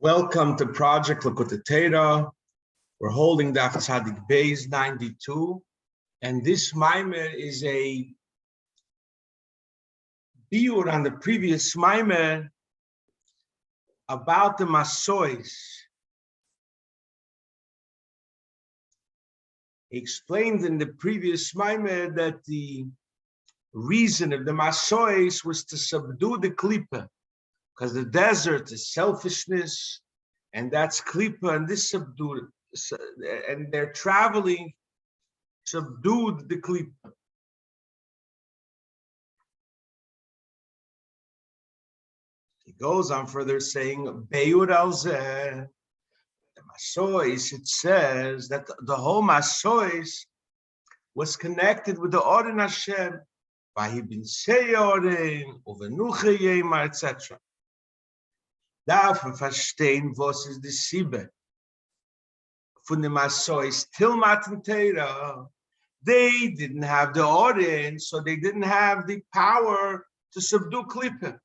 Welcome to Project Likkutei Torah. We're holding Daf Tzadik Beis 92, and this Maimer is a biur on the previous Maimer about the Maasei. He explained in the previous Maimer that the reason of the Maasei was to subdue the Klippa, because the desert is selfishness, and that's Klippa, and this subdued, and they're traveling, subdued the Klippa. He goes on further saying, Beyur al-zeh, the Maasei, it says that the whole Maasei was connected with the Oren Hashem, by bin Seyoren, Uvenuche Yema, etc. Dafür verstehen, was ist die Sibbe von dem Maasei till Matan Torah. They didn't have the audience, so they didn't have the power to subdue Klippa.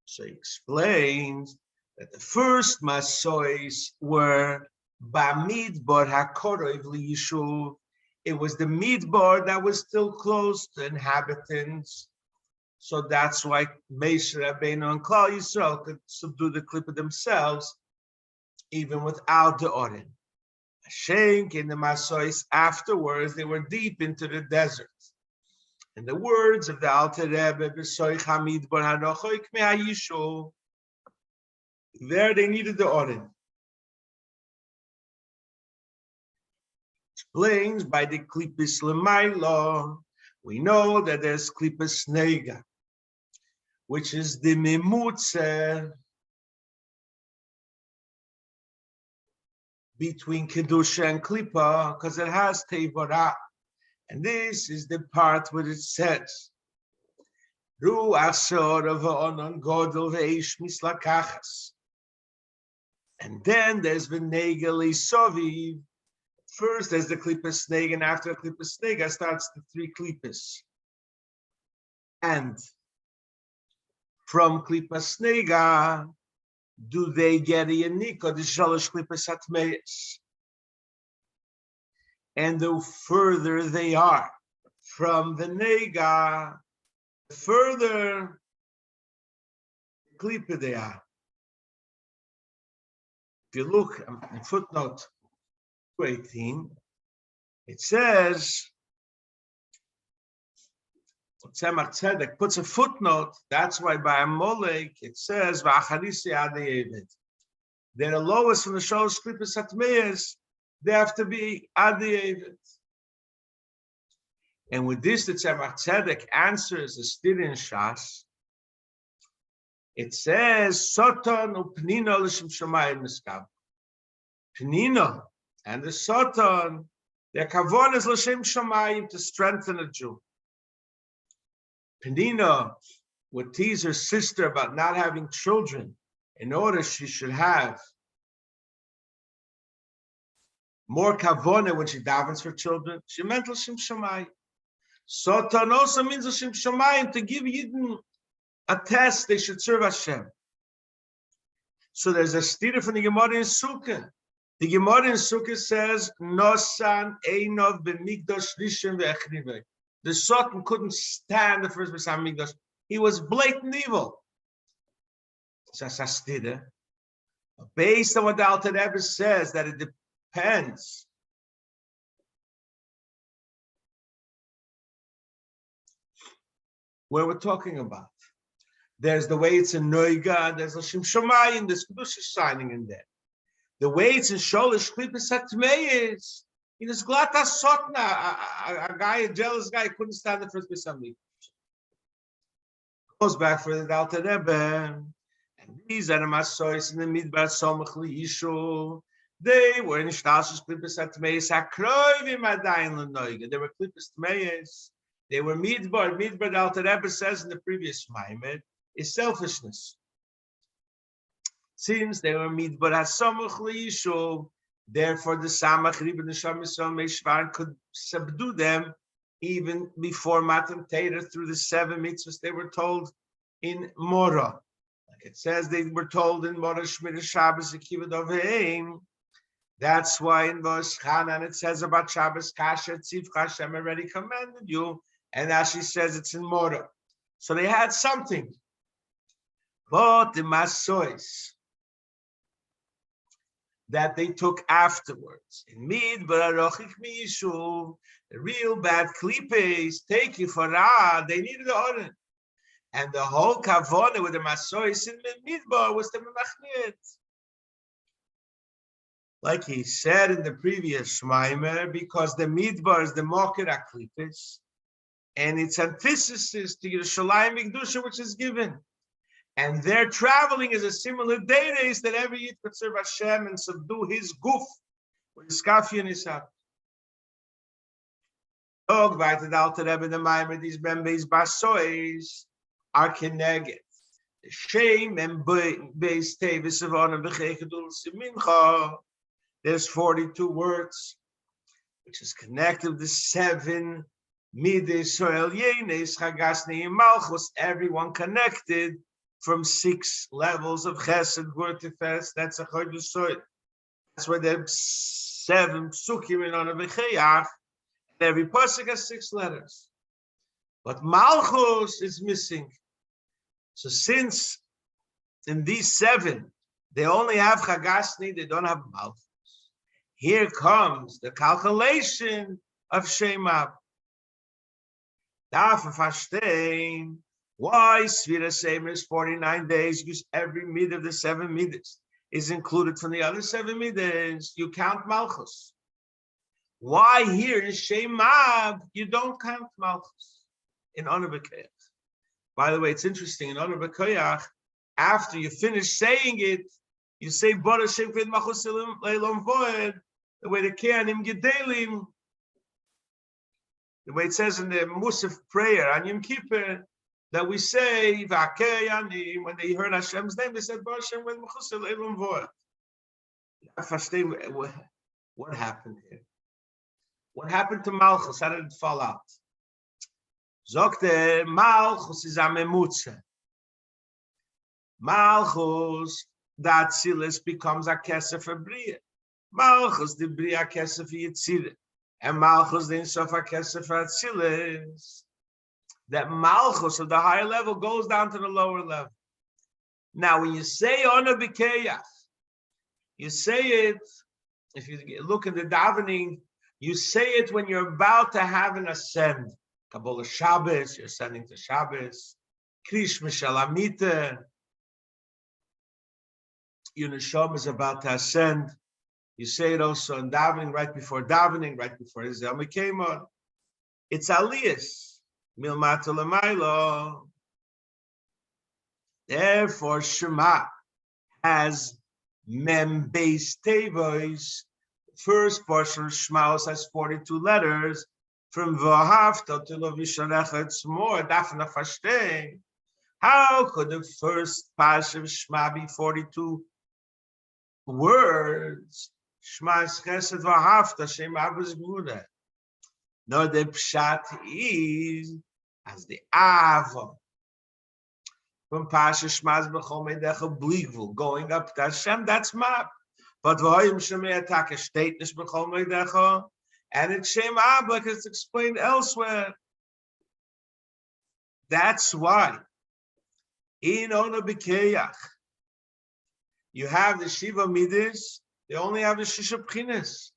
So he explains that the first Maasei were Bamidbar HaKorov LiYishuv. It was the Midbar that was still closed to inhabitants. So that's why Moshe Rabbeinu and Klal Yisrael could subdue the Klippa themselves, even without the Oren. Hashem in the Maasei afterwards, they were deep into the desert. In the words of the Alter Rebbe, there they needed the Oren. Explains by the Klippas Lemaila, we know that there's Klippas Nega, which is the Mimutze between Kedusha and Klippa, because it has Tevorah. And this is the part where it says, Ru Asor of Onon Godel Veish Mislakachas. And then there's Venegel Soviv. First there's the Klippas Nega, and after the Klippas Nega starts the three Klippas. And from Klippas Nega, do they get a Yanik or the Shalosh Klippas Atmeis? And the further they are from the Nega, the further Klippa they are. If you look at footnote 18, it says, Tzemach Tzedek puts a footnote. That's why by Amalek it says V'acharisi Adei Eved. They're the lowest from the Shalosh Klippas Atmeis. They have to be Adei Eved. And with this, the Tzemach Tzedek answers the Stir in Shas. It says Soton uPnino l'shem Shamayim Miskav. Pnino and the Soton, their kavon is l'shem Shamayim, to strengthen a Jew. Penina would tease her sister about not having children in order she should have more kavona when she davens for children. She meant l'shem Shamayim. Sotan also means l'shem Shamayim, to give Yidden a test they should serve Hashem. So there's a stira from the Gemara in Sukkah. The Gemara in Sukkah says, Nosan Einov b'mikdash rishon ve'echrivei. The Sotan couldn't stand the first Beis Hamikdash. He was blatant evil. That's a stira. Based on what the Alter Rebbe says, that it depends. Where we're talking about. There's the way it's in Noiga, there's L'shem Shamayim, there's Kedusha signing in there. The way it's in Sholosh Klippas Atmeis, in this Glata Sotna, a guy, a jealous guy, couldn't stand the first Beis Hamikdash. Goes back for the Alter Rebbe, and these are the Maasei in the Midbar Somach LiYishuv. They were in Shtalshus Klippas Atmeis, Hakroivim Adayin L'Noiga. They were Klippas Atmeis. They were Midbar. Midbar, the Alter Rebbe says in the previous Maimed, is selfishness. Since they were Midbar HaSomach LiYishuv, therefore the Samach Riben Neshama Yisrael Meishvar could subdue them even before Matan Torah through the 7 mitzvahs they were told in Morah. Like it says they were told in Morash Shmir Shabbos Akiva Doveim. That's why in Vos Chanan it says about Shabbos Kasher Tzivcha Hashem already commanded you, and Rashi says it's in Mora. So they had something. But the Maaseis that they took afterwards, in Midbar Rochik Mishu, the real bad klipes, take you for Ra, they needed the Oren. And the whole Kavone with the Maaseis in Midbar was the Memachniet. Like he said in the previous Shmaimer, because the Midbar is the Moker HaKlipes, and its antithesis to Yerushalayim Mikdusha, which is given. And their traveling is a similar day race that every Yid could serve Hashem and subdue his goof with his kafi and his hat. Og weiter the Alter Rebbe the Maimer, these Bembeis Basois are connected. The shame and Beis Tevis of honor Bechekadul Simincha. There's 42 words, which is connected with the 7 Midas Soel Yenes Chagasni Malchus. Everyone connected from 6 levels of Chesed, Word to Fest. That's a Chod Yesod. That's why there's 7 Psukim in honor Becheyach. And every pasuk has 6 letters. But Malchus is missing. So since in these 7, they only have Chagasni, they don't have Malchus. Here comes the calculation of Shema. Daf verstehen why Svira Semer is 49 days, because every mid of the 7 midas is included from the other 7 midas. You count Malchus. Why here in Shema you don't count Malchus in Honor B'Koyach? By the way, it's interesting, in Honor B'Koyach, after you finish saying it, you say Bara Shem Kvid Malchus Leilom Voed, the way the Keanim Gedelim, the way it says in the Musaf prayer on Yom Kippur, that we say, when they heard Hashem's name, they said, Baruch Hashem when Malchus Leilom Voed. What happened here? What happened to Malchus? How did it fall out? Zokte, Malchus is a memutze. Malchus, that Tzilis becomes a kesef for Bria. Malchus, the Bria kesef for Yitzirah. And Malchus, the Insof a kesef for Tzilis. That Malchus of the higher level goes down to the lower level. Now, when you say Honor B'Keyach, you say it, if you look at the davening, you say it when you're about to have an ascend. Kabbalah Shabbos, you're ascending to Shabbos. Krish Mishalamita, your neshama is about to ascend. You say it also in davening, right before Israel Mekemon. It's Aliyas. Milmata Lamailo. Therefore, Shema has Mem Beis Tevois. First portion of Shema has 42 letters. From V'ahavta to Lo Visharecha, it's more. Dafna Fashteh. How could the first Parshas of Shema be 42 words? Shema is Chesed V'ahavta, Shema was Gura. No, the Pshat is as the Ava. From Parshas Shema's B'chol Meidecha Bligvul, going up to Hashem, that's map. But V'hoyim Shemei Ataka State Nish B'chol Meidecha, and it's Shem Ab, like it's explained elsewhere. That's why in Honor B'Keyach you have the Shiva Midas, they only have the Shisha B'chinas.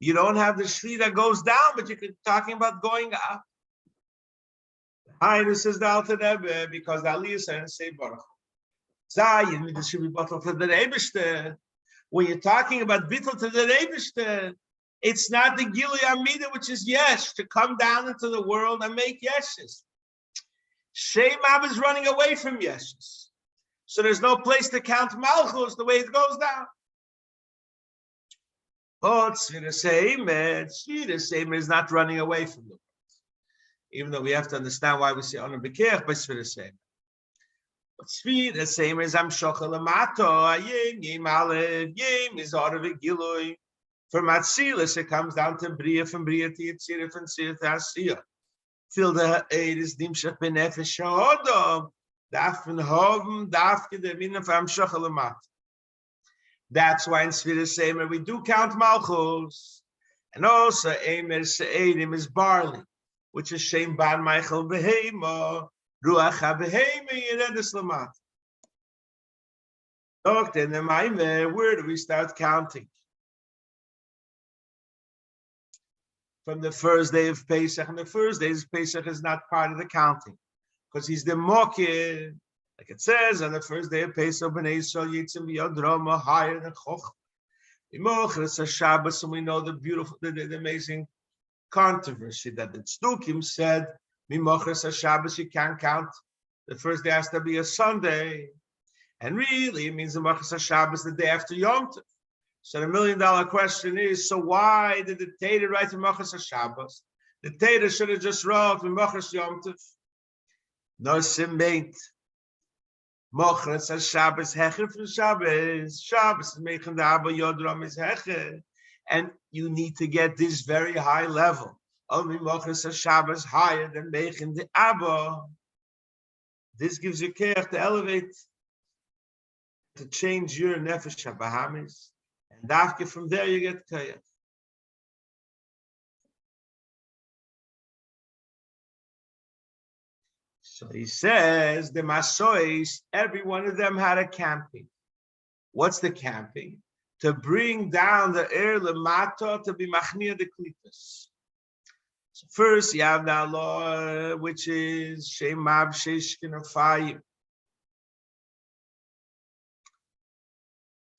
You don't have the Shvi that goes down, but you're talking about going up. This is the Alter Rebbe, because the Aliyah and say Baruch. Zayin, this should be bottled to the Rebbe. When you're talking about bittul to the Rebbe, it's not the Gilui Amida, which is yesh, to come down into the world and make yeshes. Shem Ab is running away from yeshes. So there's no place to count Malchus the way it goes down. Oh, Tzvira Seimer is not running away from the world. Even though we have to understand why we say Honor B'Keyach by Tzvira Seimer. But Tzvira Seimer is Amshocha Lamato, Ayim, Yim Aleph, Yim is Orah V'Gilui. From Atzilis, it comes down to Bria, from Bria to Yitzirah, from Tzirah to Asiyah. Till the Eid is Dimshach B'Nefesh Ha'odom. That's why in Sfira Seimer we do count Malchus. And also Eimer Se'edim is barley, which is Shem Ban Michael Behema, Ruach HaBehema Yeredus Lamat. Look, in the Maimer, where do we start counting? From the first day of Pesach, and the first day of Pesach is not part of the counting, because he's the Mokir, like it says, on the first day of Pesach, B'nai Yisrael Yitzim B'Yodrama, higher than Choch. It's a Shabbos, and we know the beautiful, the amazing controversy that the Tzdukim said, Mimochres Shabbos, you can't count. The first day has to be a Sunday. And really, it means the Mochres Shabbos the day after Yom Tov. So the $1 million question is, so why did the Tater write to Mochres Shabbos? The Tater should have just wrote Mochres Yom Tov. No simmeint. Mochres Shabbos hecher for Shabbos. Shabbos is making the Abba Yodram is hecher. And you need to get this very high level of Mochres Shabbos higher than making the Abba. This gives you care to elevate, to change your nefesh habahamis, and after from there you get kayach. So he says the Maasei, every one of them had a camping. What's the camping? To bring down the lemata to be machnia the klipas. So first you have the law, which is shemab sheshkin of fire.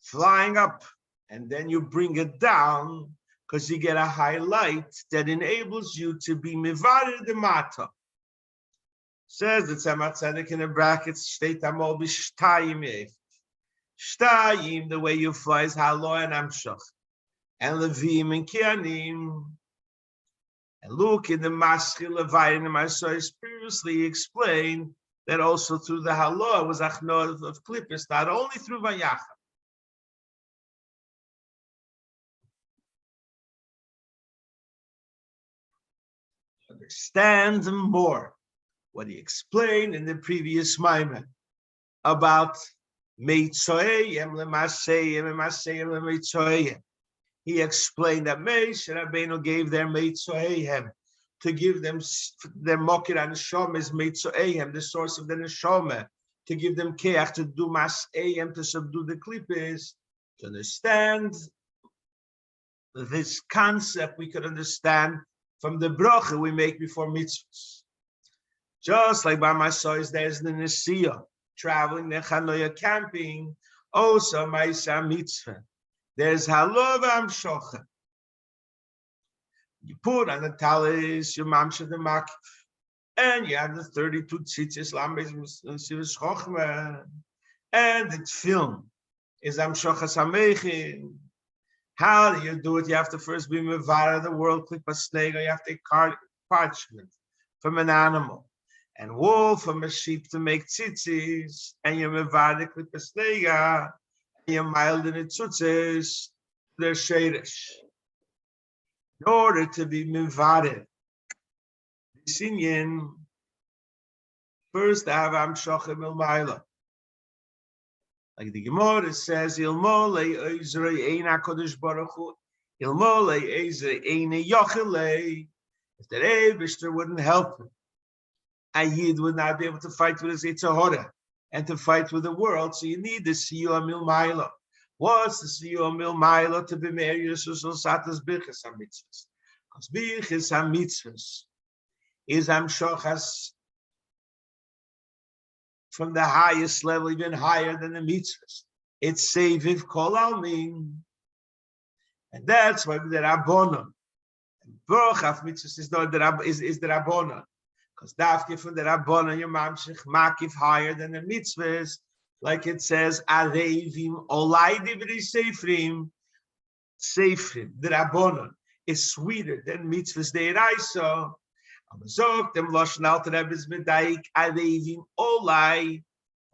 Flying up, and then you bring it down because you get a highlight that enables you to be mivarid the mata. Says the Tzemach Tzedek in the brackets, state amol b'shtayim. Shtayim, the way you fly is halo and amshach, and levim and kianim. And look in the Maschil Levite and the Maasei previously explained that also through the halo was achnod of klippus, not only through vayacha. Understand more what he explained in the previous Maimon about Meitzoyim leMaasei and Maasei leMeitzoyim. He explained that Moshe Rabbeinu gave their Meitzoyim to give them their Mokir and Neshama is Meitzoyim, the source of the Neshama, to give them Keach, to do Maasei, to subdue the Klippos. To understand this concept, we could understand from the bracha we make before mitzvahs. Just like by Maasei, there's the Nesiya, traveling, the Chanoya camping, also Maasei mitzvah. There's halo v'amshocha. You put on the talis, you mamsha the makif, and you have the 32 tzitzis, lambes, sivus chochma, and the film is amshocha samechin. How do you do it? You have to first be mevara the world clip a snake, or you have to take parchment from an animal and wool from a sheep to make tzitzis, and you mevara the clip a snake, you mild in the tzutzis, they're shadish. In order to be mevara, this inyan, first I have amshocha milmaila. Like the Gemara says, Ilmole Ezra Eina Kodesh Baruch Hu, Ilmole Ezra Eina Yochele. If the Eibishter wouldn't help him, a Yid would not be able to fight with his Yitzhahora and to fight with the world. So you need the Siyua Milmaila. What's the Siyua Milmaila to be Meir Yisrael Satas Birchas HaMitzvahs? Because Birchas HaMitzvahs is Amshochas from the highest level, even higher than the mitzvahs. It's Seviv Kol Almin. And that's why the Rabbonon. Baruch mitzvahs is the Rabbonon. Because Dafke from the Rabbonon, your Mamshech Makif higher than the mitzvahs. Like it says, Arevim Olai Divri Seifrim. Seifrim, the Rabbonon, is sweeter than mitzvahs deiraisa. Them Lashon Alter Rebbe is Medaik Arevim Olai.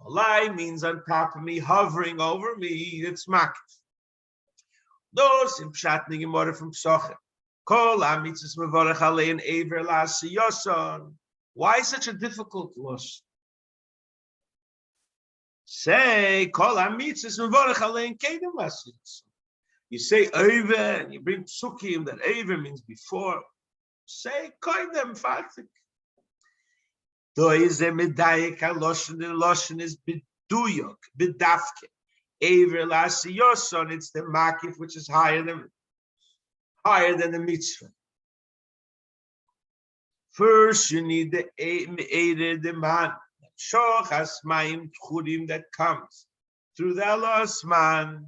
Olai means on top of me, hovering over me. It's Makif. Those in Pshat Nigimora from Psoche. Kol HaMitzvahs Mevorach Alein Ever La'asiyoson. Why such a difficult loss? Say, Kol HaMitzvahs Mevorach Alein Kedem Lasis. You say over and you bring psukim that over means before. Say Koidem Fatik. Doize Medayek HaLoshen, the Loshen is Biduyok, Bidafke. Over Lasiyoson, it's the Makif which is higher than the mitzvah. First, you need the man, Shochas Mayim Tchudim that comes through the Allah's man.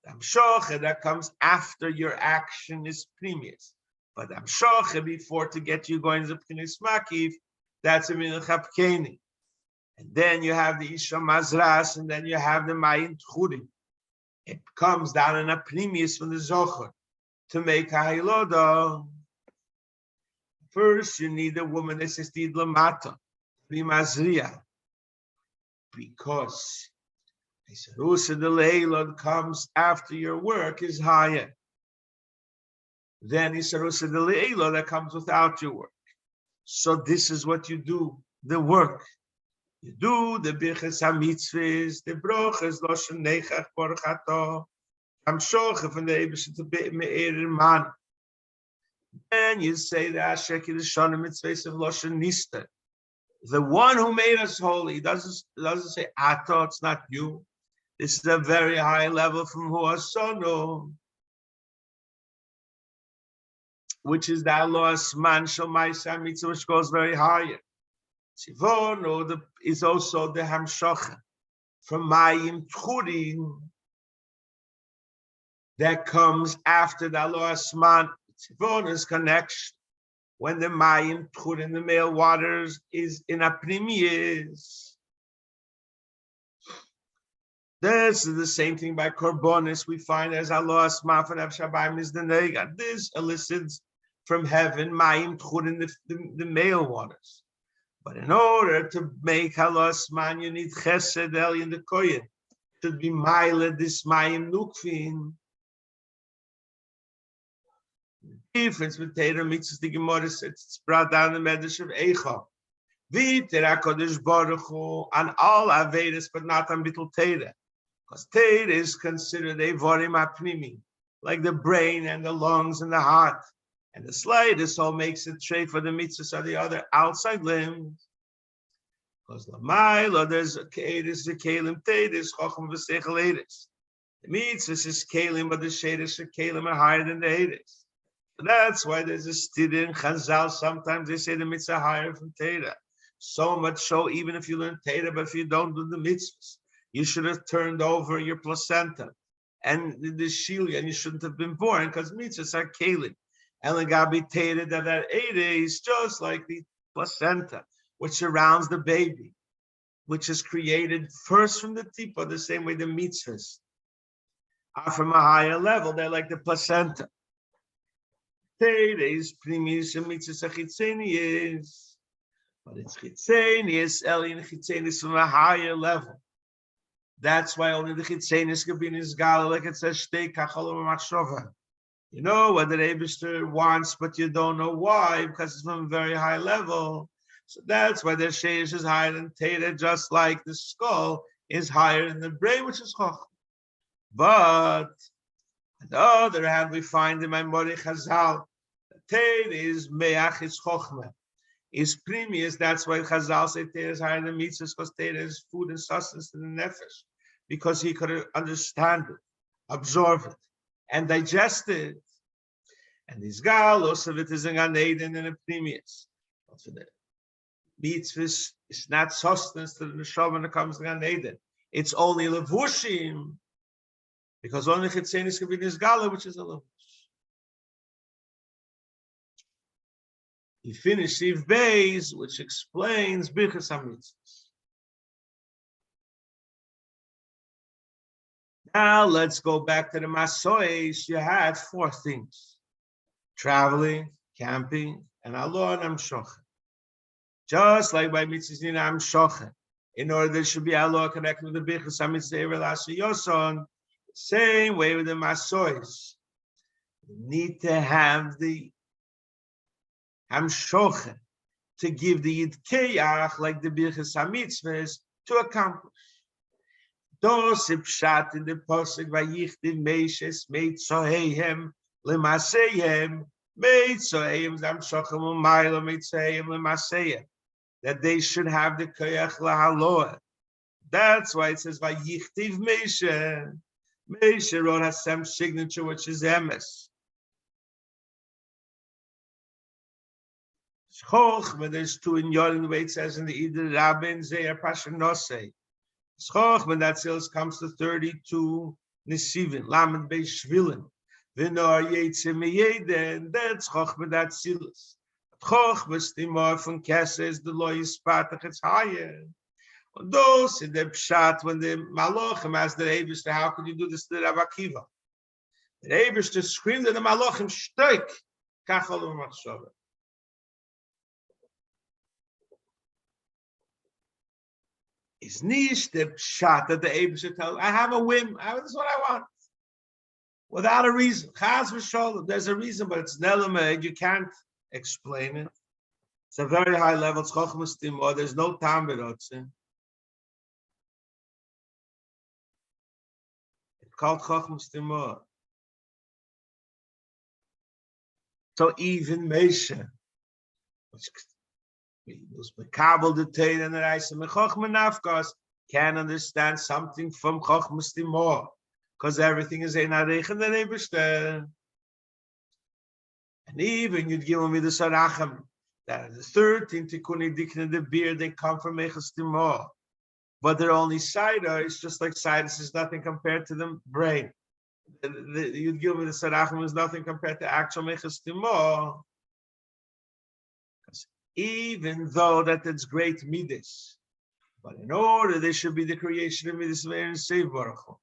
Amshocha that comes after your action is previous. But Amshocha before to get you going to P'chinis Makif, that's a Minach HaPkeni. And then you have the Isha Mazras, and then you have the Mayim Tchudim. It comes down in a previous from the Zocher to make a Hilodah. First, you need a woman that says Tid Lamata, Bimazriya, because Isarusa the Leilod comes after your work is higher. Then Isarusa the Leilod that comes without your work. So this is what you do, the work. You do the Birchas HaMitzvahs, the Brochas, Loshen Nechach, Borchato, Amshocha from the Eibusha to Me'er Man. Then you say the Asher Kiddushon Mitzvahs of Loshen Nista. The one who made us holy doesn't say Ato, it's not you. This is a very high level from Huasono, which is the Allah's man Shal Maasei Mitzvah, which goes very higher. Tzivono is also the Hamshocha from Mayim Tchudim that comes after the Allah's man. Tzivono's connection when the Mayim Tchudim, the male waters, is in a premies. This is the same thing by Korbonis. We find as Allah's Mafan of Shabbat is the Nega. This elicits from heaven Mayim Tchudim, the male waters. But in order to make Allah's man, you need Chesed El in the Kohen. Should be Maila this Mayim Nukvin. The difference with Torah mitzvahs, the Gemara says it's brought down the Medrash of Eicha. V'Torah Kodesh Baruch Hu on all Avedas, but not on Bittul Torah. Because Torah is considered a Vorim Apnimi, like the brain and the lungs and the heart. And the slightest all makes it trade for the mitzvahs of the other outside limbs. Because Lamaila, there's a Kedis, the Kalim Tedis, Chochem V'Seichel Edis. The mitzvahs is Kalim, but the Shedis are Kalim are higher than the Edis. So that's why there's a stid in Chazal. Sometimes they say the mitzvah higher from Torah. So much so, even if you learn Torah, but if you don't do the mitzvahs, you should have turned over your placenta and the shilia, and you shouldn't have been born because mitzvahs are Kalim. And the Gabi Torah that Ede is just like the placenta, which surrounds the baby, which is created first from the tipa, the same way the mitzvahs are from a higher level. They're like the placenta. Torah is primis and mitzvahs are chitzenius, but it's chitzenius, Eli and chitzenius from a higher level. That's why only the chitzenius can be in his gala, like it says, shtei kachol v'machshova. You know what the Rebbeinu wants, but you don't know why, because it's from a very high level. So that's why the sheish is higher than Torah, just like the skull is higher than the brain, which is chokhmah. But on the other hand, we find in Maimori Chazal, Torah is meach, is chokhmah, is previous. That's why Chazal say Torah is higher than mitzvahs, because Torah is food and sustenance to the nefesh, because he could understand it, absorb it, and digest it. And this galos of it is in Gan Eden and a previous. Also the mitzvahs is not sustenance to the neshama when it comes to Gan Eden. It's only levushim, because only chitzenis can be this gala, which is a levush. He finished Siv Beis, which explains Birchas HaMitzvahs. Now let's go back to the Maasei. You had four things: traveling, camping, and Allah and Amshocha. Just like by mitzvahs in Amshocha, in order there should be Allah connected with the Birchas HaMitzvah, same way with the Maasei. You need to have the Amshocha to give the Yidkeach, like the Birchas HaMitzvahs, to accomplish. Dosip shat in the posuk vayichtiv meishes meitzohehem lemaseihem meitzohehem zam shochem umayla meitzohehem lemaseihem, that they should have the koyach lahaloah. That's why it says vayichtiv meishe. Meishe wrote Hashem's signature, which is emes. Chochma, there's two in Yod, the way it says in the Eder Rabin Zeir Pashanosei. Chochma, that seals comes to 32 Nesivin, Lamed Beis Shvilin. V'nor Yetzim Meyeden, that's Chochma, that seals. Chochma, Stimor from Kesses, the law is Spatach, it's higher. And those in the Pshat, when the Malachim asked the Eibishter, how could you do this to Rabbi Akiva? The Eibishter screamed at the Malachim, Shtoik, Kachol Machshava. It's nish the Pshat that the Eibishter tells, I have a whim, this is what I want. Without a reason. Chaz v'sholem, there's a reason, but it's nelamed, you can't explain it. It's a very high level, it's Chochmas Timor, there's no time b'rotzin. It's called Chochmas Timor. So even Mesha, which was Mekabel the Tein and the Reise Mechochma Nafkas, can understand something from Chochmas Timor, because everything is ein arich and the Eibishter. And even you'd give me the Sarachim, that the 13 Tikkuni Dikne the beer, they come from Mechas Timor. But they're only Saida, it's just like Saida is nothing compared to the brain. You'd give me the Sarachim is nothing compared to actual Mechas Timor. Even though that it's great Midas, but in order there should be the creation of Midas and Save Baruch Hu,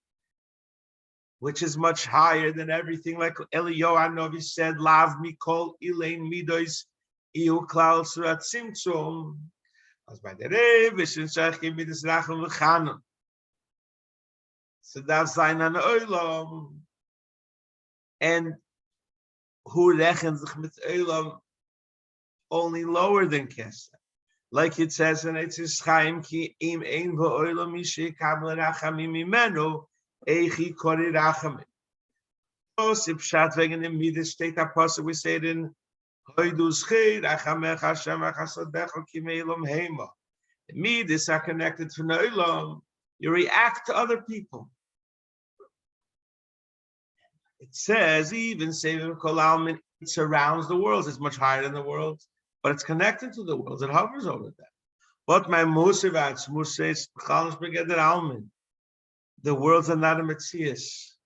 which is much higher than everything, like Eliyahu Hanavi said, Lav Mikol Ilain Midos Iu Klal Surat Simtzum. As by the Revish and Shachim Midas Rachel V'Chanon. So that's Zayin an Olam. And who rechens sich mit Olam only lower than Kesef. Like it says in Eitz Chaim, Ki im ein v'olam mishe kabel rachamim imenu, eichi kori rachamim. So pshat wegen dem Midas steht Apostel, we say it in Hoidus Chei, Rachamech Hashem Achasadecha Ki Me'elam Heima. The Midas are connected to Olam. You react to other people. It says, even Sevim Kol Almin, it surrounds the world. It's much higher than the world, but it's connected to the world. It hovers over them. But my Maasei says, the worlds are not a Metzias.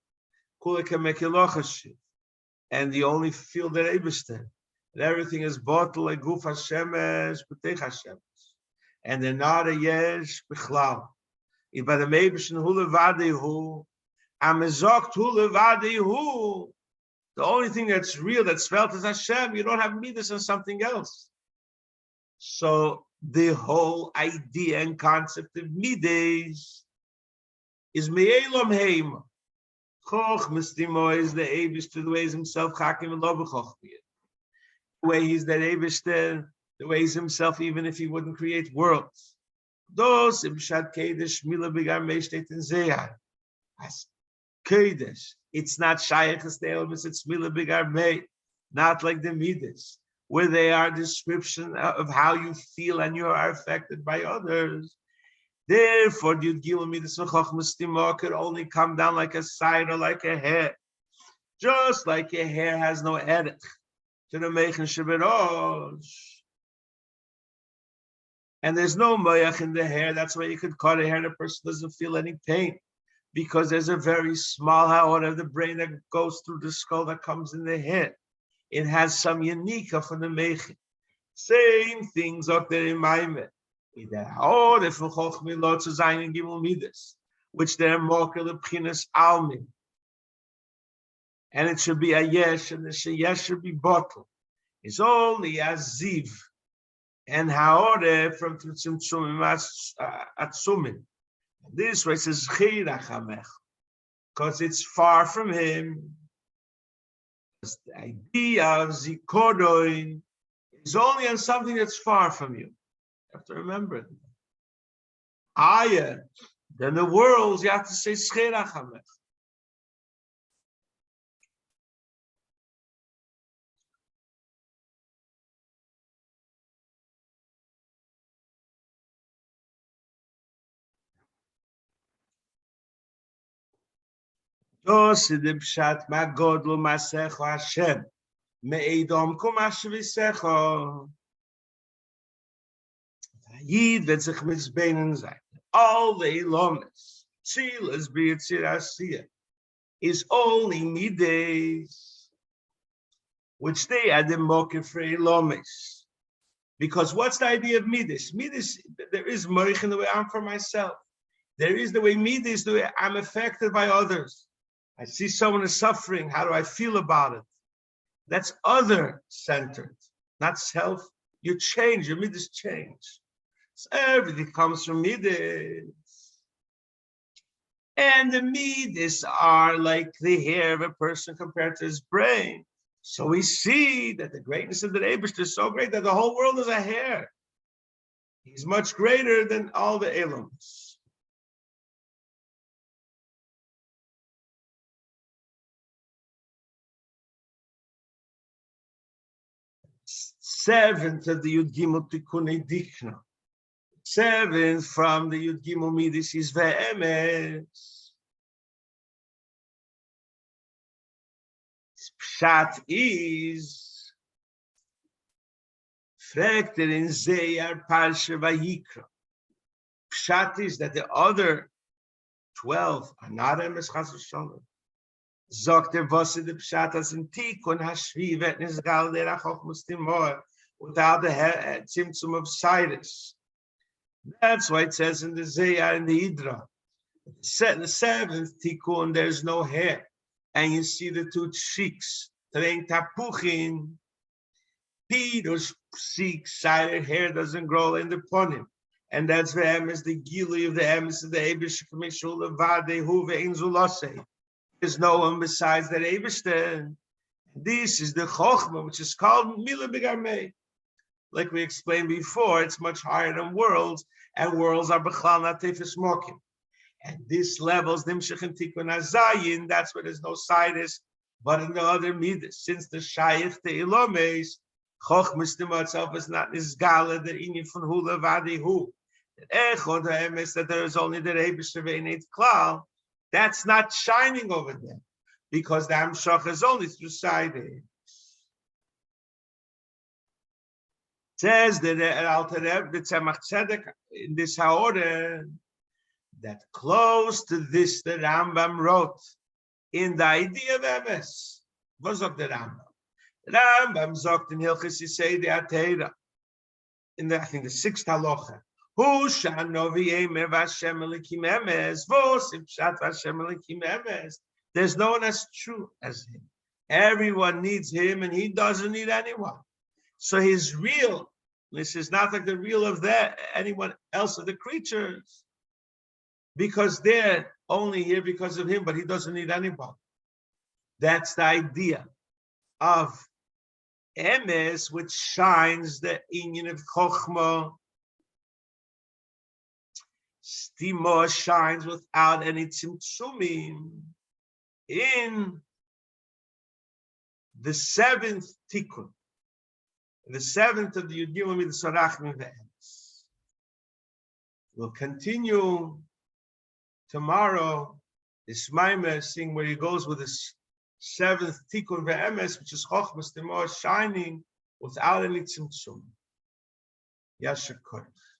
And the only field that Eibishter. And everything is bottled like Guf Hashemesh, B'teich Hashemesh. And they're not a Yesh B'chlal. By the Meibishn Hu Levadehu, Amezokt Hu Levadehu. The only thing that's real, that's felt is Hashem. You don't have Midas and something else. So the whole idea and concept of Midas is Me'elam Heima. Chochmas Timor is the Eibishter, the way he's himself, Chakim and Lo B'chochmiyah. The way he's that Eibishter, the way he's himself, even if he wouldn't create worlds. Those Ibshat Kedesh Mila Bigar Meishtet in Zeyar. As Kedesh, it's not Shayach Estelmis, it's Mila Bigar Mei, not like the Midas, where they are description of how you feel and you are affected by others. Therefore, the Gila Midas Chochmas Timor could only come down like a side or like a hair. Just like a hair has no edit to the Meichen Sheberosh. And there's no moyach in the hair. That's why you could cut a hair and a person doesn't feel any pain. Because there's a very small haor of the brain that goes through the skull that comes in the head. It has some unika from the Meichen. Same things up there in Maimed. Which they're mokel b'chinas almin, and it should be a yesh, and the yesh should be bottle. It's only a ziv and haore from tzimtzumim atzumin. This way it says chirachamech, because it's far from him. The idea of zikodoin is only on something that's far from you. You have to remember it. Higher, Then the worlds, you have to say shliach hamech. Das ist der Pshat, ma godlo masecho Hashem, me'edom kumashvisecho. Yid wird sich mit Beinen sein. All the Elomes, Tzilas b'yitzir Asiyah, is only Mides, which they are the Moker for Elomes. Because what's the idea of Midas? Midas, there is Moich in the way I'm for myself. There is the way Midas, the way I'm affected by others. I see someone is suffering. How do I feel about it? That's other-centered, not self. You change, your Midas change. So everything comes from Midas. And the Midas are like the hair of a person compared to his brain. So we see that the greatness of the Eibishter is so great that the whole world is a hair. He's much greater than all the Eloms. Seventh of the Yud Gimel Tikunei Dikna. Seventh from the Yud Gimel Midas is Ve'emes. Pshat is reflected in Zeyar Parsha Vayikra. Pshat is that the other 12 are not Emes Chas v'Shalom. Sagt was the Pshat as in Tikun Hashvi Vetnis Gal Derach Chochmas Timor without the Tzimtzum of Cyrus. That's why it says in the Zeyar and the Idra. The seventh Tikun, there's no hair. And you see the two cheeks, Trein Tapuchin, Peter's cheeks, side hair doesn't grow in the ponim. And that's the emes, the gili of the emes of the Eibush Kamishul Vade Huve Inzulase. There's no one besides that Eibushter. This is the Chochma, which is called Mila Bigarmei. Like we explained before, it's much higher than worlds, and worlds are Bechal Natefes Mokim. And this levels Nimshach and Tikkun Azayin, that's where there's no sidus, but in the other midas, since the Shayich the Ilomes, Chochmas Tima itself is not Nizgala, the Inyan von Hula Vadihu. Echod HaEmes, that there is only the Rebbe Sheveineit Klal, that's not shining over them, because the Amshach is only through sidus. Says that the Alter Rebbe, the Tzemach Tzedek, in this Haorah, that close to this the Rambam wrote in the idea of Emes. What sagt the Rambam? The Rambam sagt in Hilchis Yisei de Atera, in the, I think the 6th halacha. Hu shanovi emer v'Hashem elikim emes, vos im pshat v'Hashem elikim emes. There's no one as true as him. Everyone needs him, and he doesn't need anyone. So his real, this is not like the real of anyone else of the creatures. Because they're only here because of him, but he doesn't need anybody. That's the idea of Emes, which shines the inyan of Chochmah. Stimo shines without any tzimtzumim. In the 7th tikkun, the 7th of the Yud Gimel Midas Arachim Ve'emes. We'll continue tomorrow, this Maimah, seeing where he goes with his 7th Tikkun Ve'emes, which is Chochmas Timor, shining without any tzimtzum. Yashar Kodesh.